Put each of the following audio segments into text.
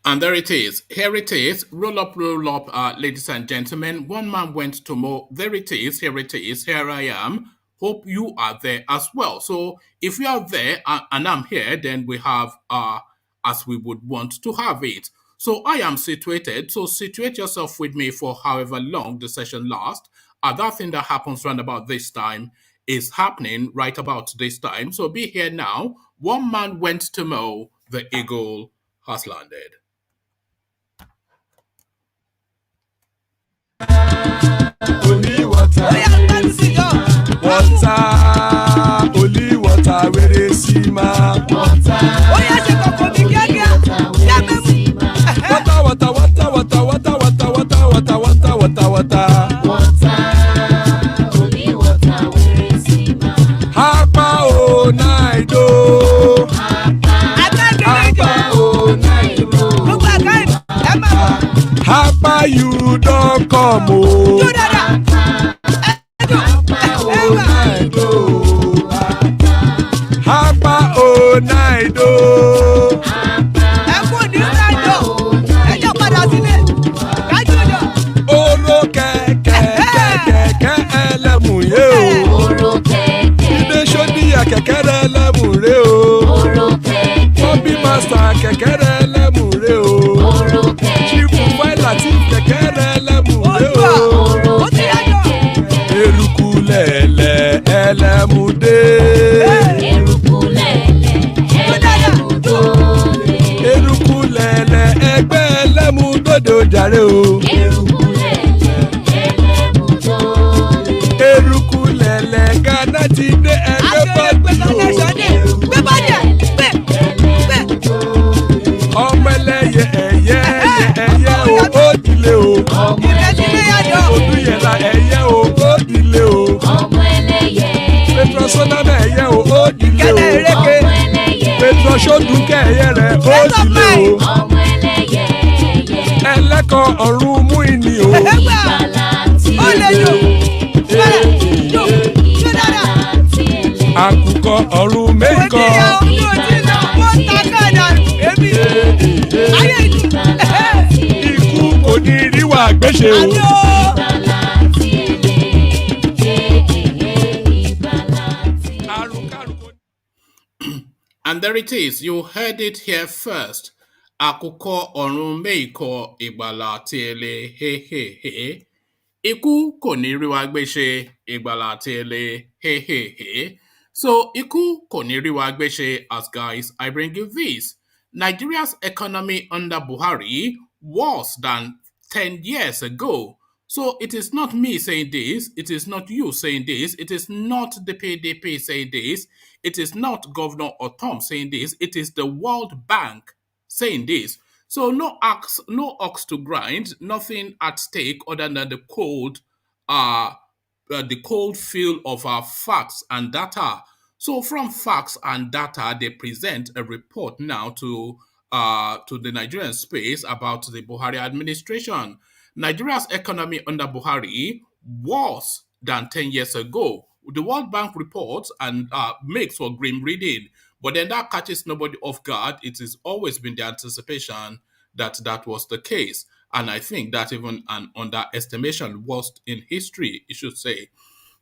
And there it is. Here it is. Roll up, ladies and gentlemen. One man went to mow. There it is. Here it is. Here I am. Hope you are there as well. So if you are there and I'm here, then we have as we would want to have it. So I am situated. So situate yourself with me for however long the session lasts. That thing that happens around about this time is happening right about this time. So be here now. One man went to mow. The eagle has landed. Only water, water, only water, where they see ma. Water, water, water, water, water, water, water, water, water, water, water. Only water, where they see ma. Hapa o naido. Hapa o naido. Hapa you don't come o. Hapa o naido. Oro kẹ̀kẹ́ ẹlẹ́mùrè o. Ilé sọ́díyà kẹ̀kẹ́ ẹlẹ́mùrè o. Bobby Master kẹ̀kẹ́ ẹlẹ́mùrè o. Chief Latif kẹ̀kẹ́ ẹlẹ́mùrè o. Eruku lẹ̀lẹ̀ ẹlẹ́mùdé. Eruku lẹ̀lẹ̀ ẹgbẹ́ ẹlẹ́mùdódò jàre o. Eruku lẹ̀lẹ̀ Ghana ti dé ẹgbẹ́ bọ́dì o. Ọmọ ẹlẹ́yẹ ẹyẹ o ó dilé o. Odúyẹ̀lá ẹyẹ o ó dilé o. Petrosoname ẹyẹ o ó dilé o. Petrosodunke ẹyẹ rẹ ó dilé o. Ẹlẹ́kọ̀ ọ̀run mú ìní o. Àkùkọ ọ̀run méjìkọ. Ikú kò ní ríwà gbéṣe o. And there it is. You heard it here first. Àkùkọ ọ̀run méjìkọ ìgbàlà tiele he he he. Ikú kò ní rí wa gbéṣe ìgbàlà tiele he he he. So Ikú kò ní rí wa gbéṣe. As guys, I bring you this. Nigeria's economy under Buhari worse than 10 years ago. So it is not me saying this, it is not you saying this, it is not the PDP saying this, it is not Governor Otom saying this, it is the World Bank saying this. So no ox to grind, nothing at stake other than the cold feel of our facts and data. So from facts and data, they present a report now to the Nigerian space about the Buhari administration. Nigeria's economy under Buhari worse than 10 years ago. The World Bank reports and makes for grim reading, but then that catches nobody off guard. It has always been the anticipation that that was the case. And I think that even an underestimation worst in history, you should say.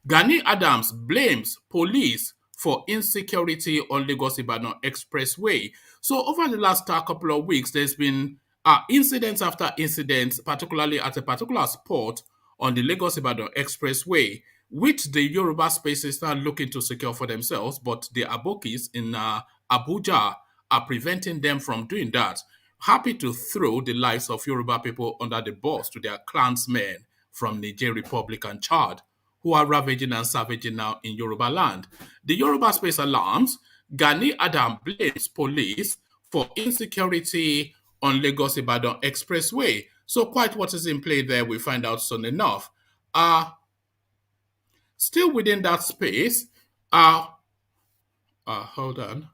Gani Adams blames police for insecurity on Lagos-Ibadan Expressway. So over the last couple of weeks, there's been incidents after incidents, particularly at a particular spot on the Lagos-Ibadan Expressway, which the Yoruba spaces are looking to secure for themselves, but the Abokis in Abuja are preventing them from doing that. Happy to throw the lives of Yoruba people under the bus to their clansmen from Niger Republic and Chad, who are ravaging and savaging now in Yoruba land. The Yoruba space alarms. Gani Adam blames police for insecurity on Lagos-Ibadan Expressway. So quite what is in play there, we find out soon enough. Still within that space, hold on.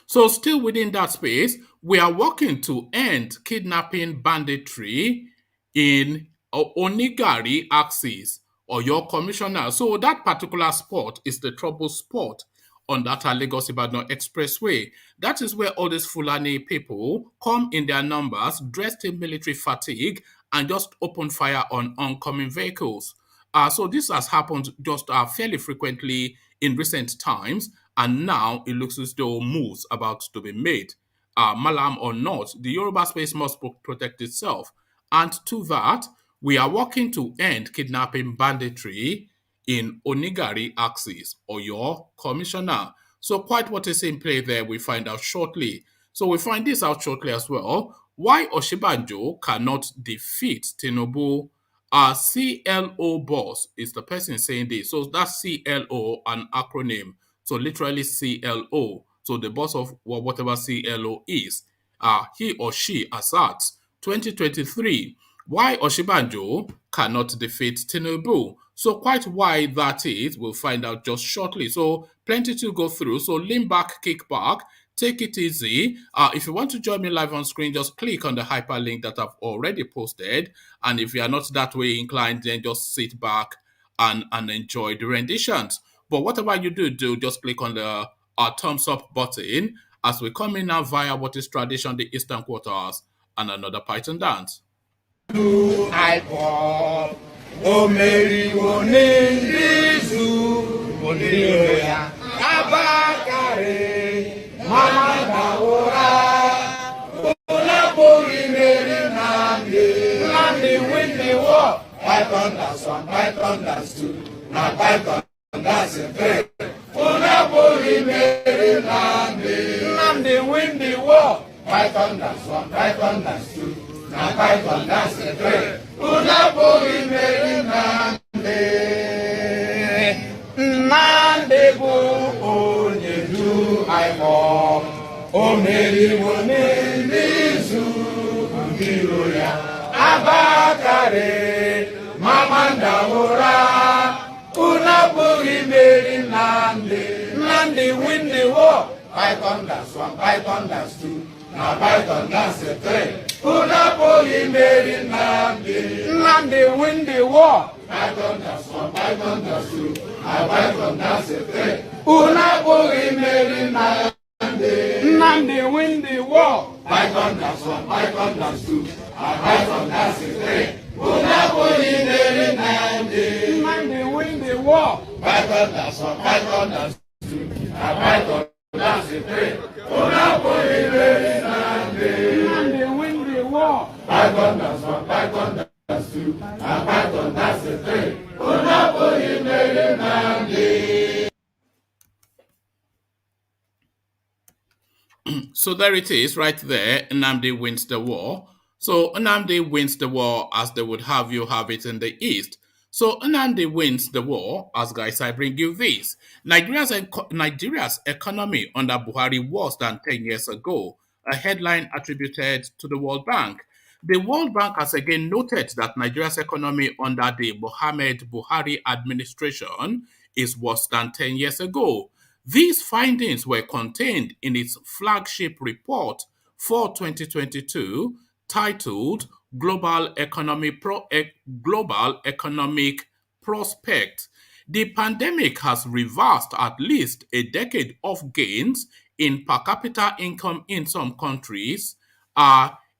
So still within that space, we are working to end kidnapping banditry in Onigari axis or your commissioner. So that particular spot is the trouble spot on that Lagos-Ibadan Expressway. That is where all these Fulani people come in their numbers, dressed in military fatigue, and just open fire on oncoming vehicles. So this has happened just fairly frequently in recent times, and now it looks as though moves about to be made. Mallam or not, the Yoruba space must protect itself. And to that, we are working to end kidnapping banditry in Onigari axis or your commissioner. So quite what is in play there, we find out shortly. So we find this out shortly as well. Why Osinbajo cannot defeat Tinubu. Our CLO boss is the person saying this. So that's CLO, an acronym. So literally CLO. So the boss of whatever CLO is. He or she asserts 2023 why Osinbajo cannot defeat Tinubu. So quite why that is, we'll find out just shortly. So plenty to go through. So lean back, kick back, take it easy. If you want to join me live on screen, just click on the hyperlink that I've already posted. And if you are not that way inclined, then just sit back and enjoy the renditions. But whatever you do just click on the thumbs up button as we come in now via what is tradition, the Eastern Quarters, and another Python dance. iPod omeriwo n'Izu Oniroya Abakare Mama Dawora Olabori Mary Nandi win the war. Python dance 1, Python dance 2, now Python dance 3. Olabori Mary Nandi win the war. Python dance 1, Python dance 2. Na Python dance 3. Unabori Mary Nandi bu onye du aimo. O Mary wone n'izu mbiro ya. Abakare Mamanda Ora. Unabori Mary Nandi win the war. Python dance 1, Python dance 2. Na Python dance 3. Unaboli Mary Nandi win the war. Python dance 1, Python dance 2. Na Python dance 3. Unaboli Mary Nandi win the war. Python dance 1, Python dance 2. Na Python dance 3. Unaboli Mary Nandi win the war. Python dance 1, Python dance 2. Na Python dance 3. Unaboli Mary Nandi win the war. Python dance 1, Python dance 2. Na Python dance 3. Unaboli Mary Nandi. So there it is, right there. Nnamdi wins the war. So Nnamdi wins the war as they would have you have it in the East. So Nnamdi wins the war as, guys, I bring you this. Nigeria's economy under Buhari worse than 10 years ago. A headline attributed to the World Bank. The World Bank has again noted that Nigeria's economy under the Mohamed Buhari administration is worse than 10 years ago. These findings were contained in its flagship report for 2022 titled Global Economic Prospect. The pandemic has reversed at least a decade of gains in per capita income in some countries,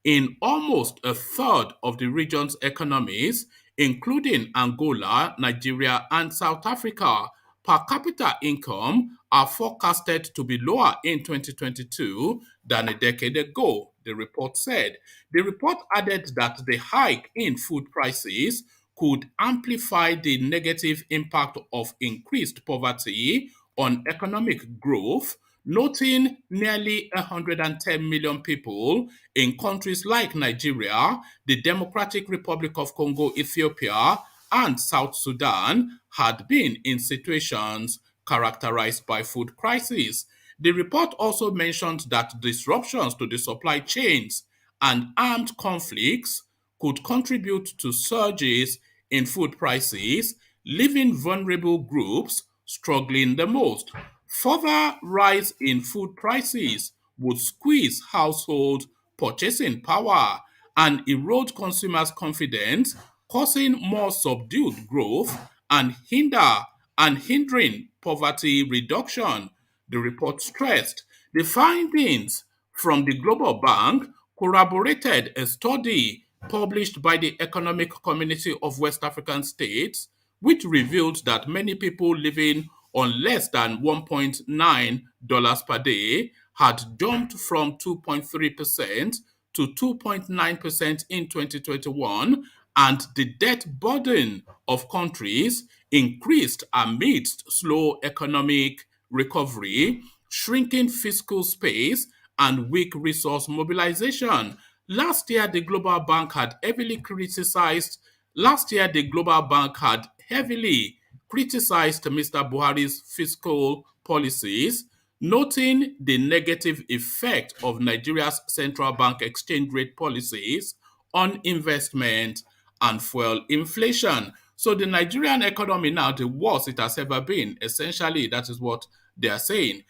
in almost a third of the region's economies, including Angola, Nigeria, and South Africa. Per capita income are forecasted to be lower in 2022 than a decade ago, the report said. The report added that the hike in food prices could amplify the negative impact of increased poverty on economic growth, noting nearly 110 million people in countries like Nigeria, the Democratic Republic of Congo, Ethiopia, and South Sudan had been in situations characterized by food crisis. The report also mentioned that disruptions to the supply chains and armed conflicts could contribute to surges in food prices, leaving vulnerable groups struggling the most. Further rise in food prices would squeeze household purchasing power and erode consumers' confidence, causing more subdued growth and hindering poverty reduction. The report stressed the findings from the Global Bank corroborated a study published by the Economic Community of West African States, which revealed that many people living on less than $1.9 per day had jumped from 2.3% to 2.9% in 2021, and the debt burden of countries increased amidst slow economic recovery, shrinking fiscal space, and weak resource mobilization. Last year, the Global Bank had heavily criticized. Last year, the Global Bank had heavily criticized Mr. Buhari's fiscal policies, noting the negative effect of Nigeria's central bank exchange rate policies on investment and fuel inflation. So the Nigerian economy now, the worst it has ever been. Essentially, that is what they are saying.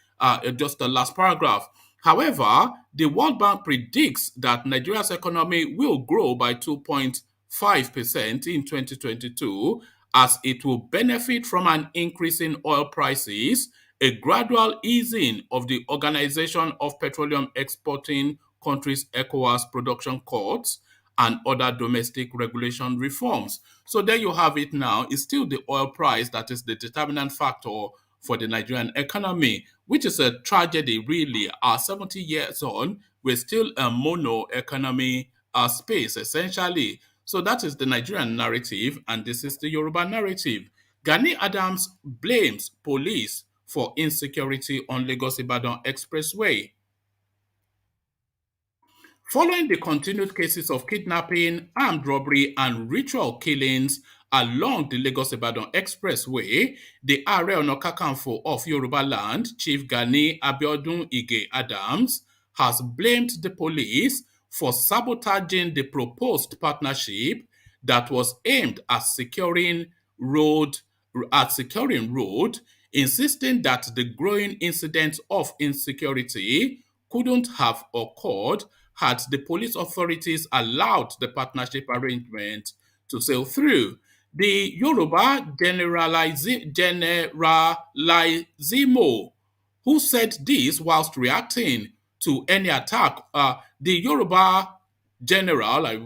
Just the last paragraph. However, the World Bank predicts that Nigeria's economy will grow by 2.5% in 2022, as it will benefit from an increase in oil prices, a gradual easing of the Organization of Petroleum Exporting Countries ECOWAS production cuts, and other domestic regulation reforms. So there you have it now. It's still the oil price that is the determinant factor for the Nigerian economy, which is a tragedy, really. 70 years on, we're still a mono economy space, essentially. So that is the Nigerian narrative, and this is the Yoruba narrative. Gani Adams blames police for insecurity on Lagos-Ibadan Expressway. Following the continued cases of kidnapping, armed robbery, and ritual killings along the Lagos-Ibadan Expressway, the Ààrẹ Ọ̀nà Kakanfò of Yoruba land, Chief Gani Abiodun Ige Adams, has blamed the police for sabotaging the proposed partnership that was aimed road at securing road, insisting that the growing incidents of insecurity couldn't have occurred had the police authorities allowed the partnership arrangement to sail through. The Yoruba Generalizimo, who said this whilst reacting to any attack, the Yoruba general, I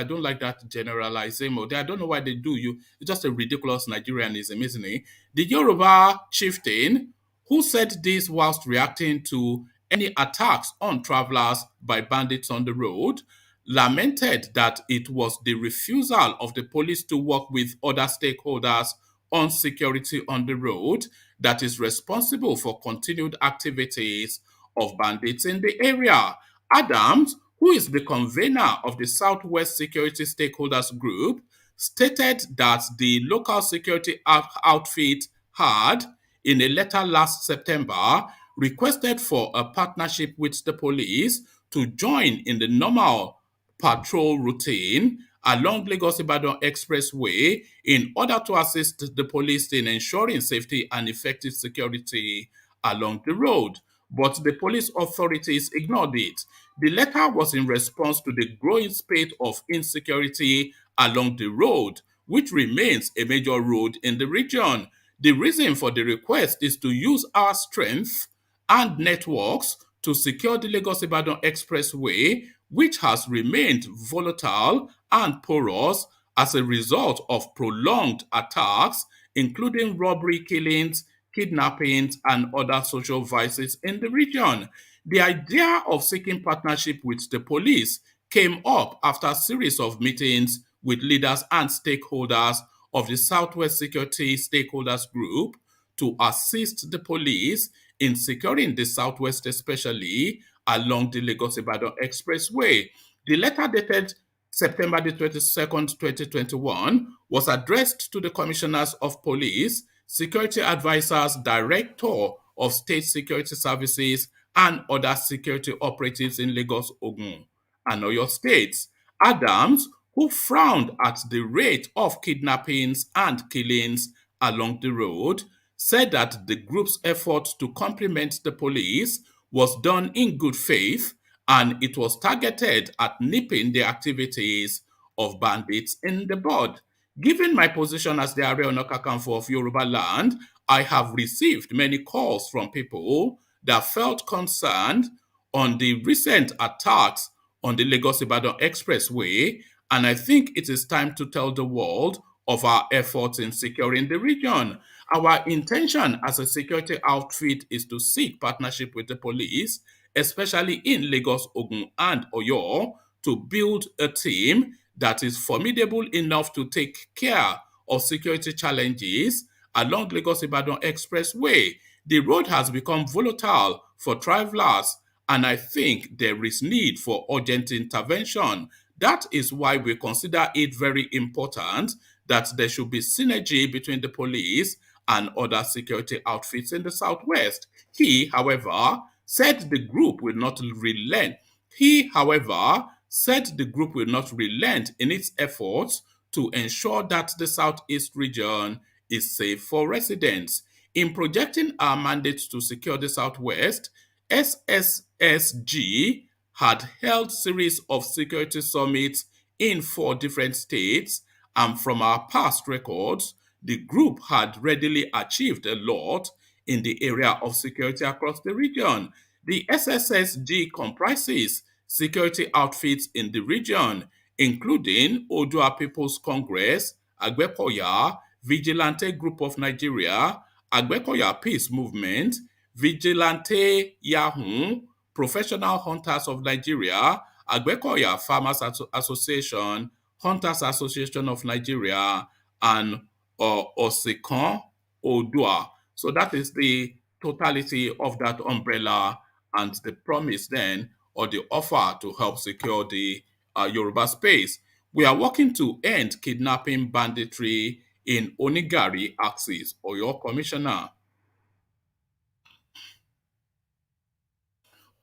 don't like that generalizimo. I don't know why they do you. It's just a ridiculous Nigerianism, isn't it? The Yoruba chieftain, who said this whilst reacting to any attacks on travelers by bandits on the road, lamented that it was the refusal of the police to work with other stakeholders on security on the road that is responsible for continued activities of bandits in the area. Adams, who is the convener of the Southwest Security Stakeholders Group, stated that the local security outfit had, in a letter last September, requested for a partnership with the police to join in the normal patrol routine along Lagos-Ibadan Expressway in order to assist the police in ensuring safety and effective security along the road. But the police authorities ignored it. The letter was in response to the growing spate of insecurity along the road, which remains a major road in the region. The reason for the request is to use our strength and networks to secure the Lagos-Ibadan Expressway, which has remained volatile and porous as a result of prolonged attacks, including robbery killings, kidnappings, and other social vices in the region. The idea of seeking partnership with the police came up after a series of meetings with leaders and stakeholders of the Southwest Security Stakeholders Group to assist the police in securing the Southwest, especially along the Lagos-Ibadan Expressway. The letter dated September the 22nd, 2021, was addressed to the Commissioners of Police, Security Advisors, Director of State Security Services, and other security operatives in Lagos, Ogun, and Oyo states. Adams, who frowned at the rate of kidnappings and killings along the road, said that the group's effort to complement the police was done in good faith and it was targeted at nipping the activities of bandits in the bud. Given my position as the Ààrẹ Ọ̀nà Kakanfò of Yoruba land, I have received many calls from people that felt concerned on the recent attacks on the Lagos-Ibadan Expressway, and I think it is time to tell the world of our efforts in securing the region. Our intention as a security outfit is to seek partnership with the police, especially in Lagos, Ogun, and Oyo, to build a team that is formidable enough to take care of security challenges along Lagos-Ibadan Expressway. The road has become volatile for travelers, and I think there is need for urgent intervention. That is why we consider it very important that there should be synergy between the police and other security outfits in the southwest. He, however, said the group will not relent. He, however, said the group will not relent in its efforts to ensure that the southeast region is safe for residents. In projecting our mandates to secure the southwest, SSSG had held series of security summits in 4 different states, and from our past records, the group had readily achieved a lot in the area of security across the region. The SSSG comprises security outfits in the region, including Odua People's Congress, Agbekoya, Vigilante Group of Nigeria, Agbekoya Peace Movement, Vigilante Yahoo, Professional Hunters of Nigeria, Agbekoya Farmers Association, Hunters Association of Nigeria, and Osekan Odua. So that is the totality of that umbrella and the promise then, or the offer to help secure the Yoruba space. We are working to end kidnapping banditry in Onigari axis, or your commissioner.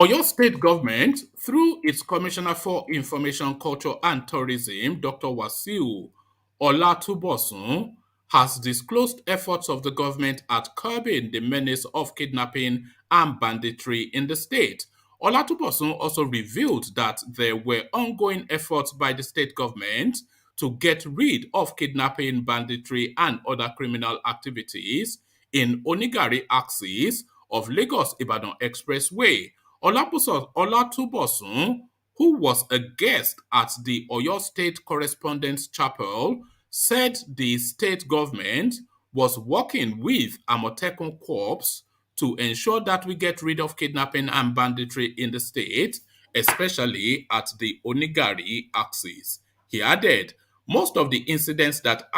Oyo State Government, through its Commissioner for Information, Culture and Tourism, Dr. Wasiu Olatubosun, has disclosed efforts of the government at curbing the menace of kidnapping and banditry in the state. Olatubosun also revealed that there were ongoing efforts by the state government to get rid of kidnapping, banditry, and other criminal activities in Onigari axis of Lagos-Ibadan Expressway. Olatubosun, who was a guest at the Oyo State Correspondence Chapel, said the state government was working with Amotekun Corps to ensure that we get rid of kidnapping and banditry in the state, especially at the Onigari axis. He added, most of the incidents that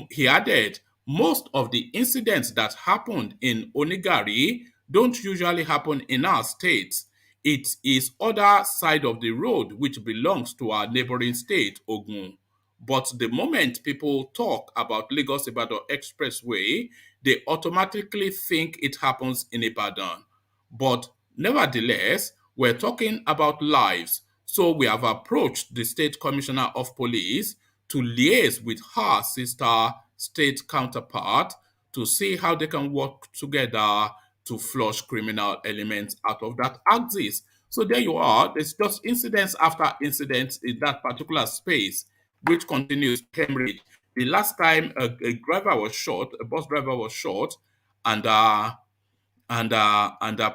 he added, most of the incidents that happened in Onigari don't usually happen in our state. It is other side of the road which belongs to our neighboring state, Ogun. But the moment people talk about Lagos-Ibadan Expressway, they automatically think it happens in Ibadan. But nevertheless, we're talking about lives. So we have approached the State Commissioner of Police to liaise with her sister state counterpart to see how they can work together to flush criminal elements out of that axis. So there you are. There's just incidents after incidents in that particular space, which continues to hemorrhage. The last time a driver was shot, a bus driver was shot, and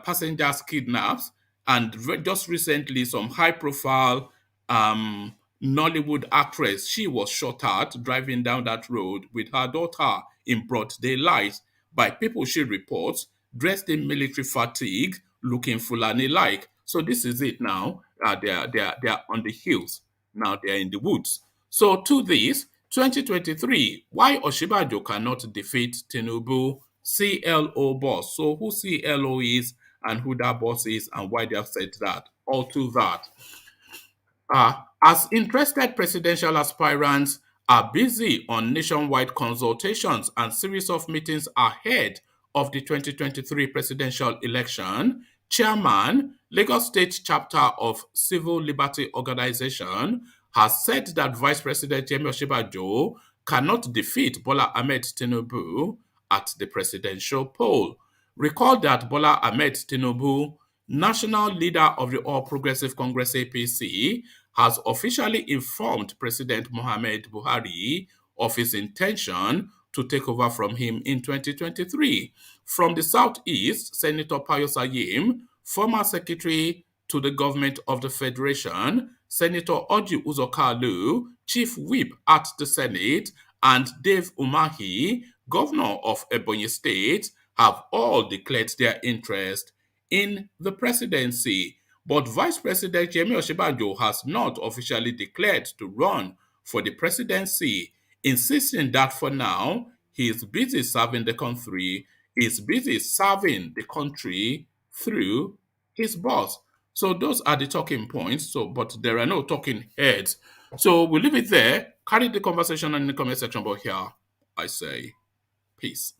passengers kidnapped, and just recently some high-profile Nollywood actress, she was shot at driving down that road with her daughter in broad daylight by people she reports dressed in military fatigue, looking Fulani-like. So this is it now. They are on the hills. Now they are in the woods. So to this, 2023, why Osinbajo cannot defeat Tinubu CLO boss. So who CLO is and who that boss is and why they have said that. All to that. As interested presidential aspirants are busy on nationwide consultations and series of meetings ahead of the 2023 presidential election, Chairman, Lagos State Chapter of Civil Liberty Organization, has said that Vice President Yemi Osinbajo cannot defeat Bola Ahmed Tinubu at the presidential poll. Recall that Bola Ahmed Tinubu, national leader of the All Progressive Congress APC, has officially informed President Muhammad Buhari of his intention to take over from him in 2023. From the Southeast, Senator Pius Ayim, former secretary to the government of the Federation, Senator Oji Uzokalu, chief whip at the Senate, and Dave Umahi, governor of Ebonyi State, have all declared their interest in the presidency. But Vice President Yemi Osinbajo has not officially declared to run for the presidency, insisting that for now, he is busy serving the country, through his boss. So those are the talking points. But there are no talking heads. So we'll leave it there. Carry the conversation in the comment section. But here I say peace.